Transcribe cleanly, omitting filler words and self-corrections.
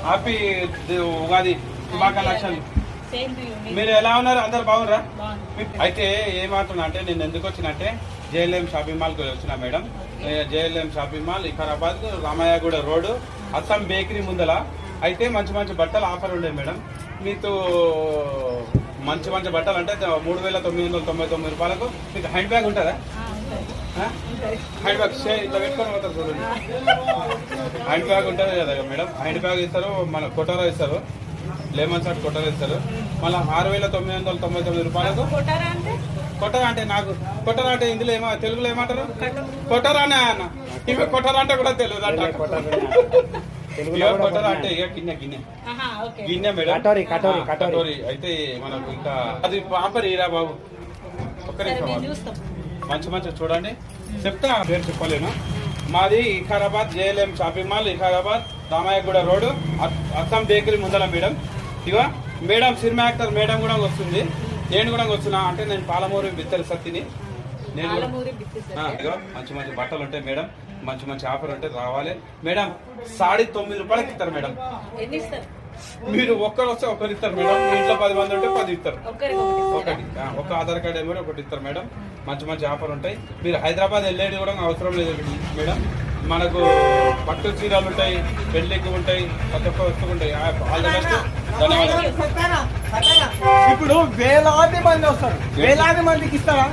Happy Ugadi శుభాకాంక్షలు. మీరు ఎలా ఉన్నారు? అందరు బాగున్నారా? అయితే ఏమంటున్నా అంటే నేను ఎందుకు వచ్చినంటే జేఎల్ఎం షాపింగ్ మాల్కి వచ్చినా madam. JLM shopping mall Vikarabad Ramayyaguda road Assam bakery ముందల. అయితే మంచి మంచి బట్టలు ఆఫర్ ఉండే మేడం. మీకు మంచి మంచి బట్టలు అంటే 3,999 రూపాయలకు మీకు హ్యాండ్ బ్యాగ్ ఉంటుందా? హ్యాండ్ బ్యాగ్ ఇట్లా పెట్టుకొని పోతారు చూడండి. హ్యాండ్ బ్యాగ్ ఉంటుంది కదా మేడం. హ్యాండ్ బ్యాగ్ ఇస్తారు, మన కొటారా ఇస్తారు, లెమన్ షాట్ కొటారా ఇస్తారు. మళ్ళీ 6,999 రూపాయలకు. కొటారా అంటే నాకు కొటారా అంటే ఇందులో ఏమో తెలుగులో ఏమంటారు? కొటారానే అన్న. ఇవి కొటారా అంటే కూడా తెలియదు అంట. కొటారా అంటే ఇక గిన్నె గిన్నె గిన్నె మేడం. కటోరీ అయితే మనకు ఇంకా అది పాపర్ ఈరా బాబు. ఒక్కరికి మంచి మంచి చూడండి. చెప్తా, పేరు చెప్పలేను. మాది Vikarabad JLM shopping mall, Vikarabad Ramayyaguda road Assam bakery ముందర మేడం. ఇక మేడం సినిమా యాక్టర్ మేడం కూడా వస్తుంది. నేను కూడా వస్తున్నా అంటే నేను పాలమూరు బిత్తరి సత్తిని. నేను ఇక మంచి మంచి బట్టలు ఉంటాయి మేడం. మంచి మంచి ఆఫర్ ఉంటే రావాలి మేడం. 9.5 రూపాయలకి ఇస్తారు మేడం. మీరు ఒక్కరు వస్తే ఒకరు ఇస్తారు మేడం. మీ ఇంట్లో 10 మంది ఉంటే 10 ఇస్తారు. ఒకటి ఒక ఆధార్ కార్డు ఏమో ఒకటి ఇస్తారు మేడం. మంచి మంచి ఆఫర్ ఉంటాయి. మీరు హైదరాబాద్ వెళ్ళేది కూడా అవసరం లేదు మేడం. మనకు పట్టు చీరలు ఉంటాయి, పెళ్లికి ఉంటాయి, ప్రతి ఒక్క వస్తువు ఉంటాయి. All the best. ధన్యవాదాలు. ఇప్పుడు వేలాది మంది వస్తారు, వేలాది మందికి ఇస్తారా?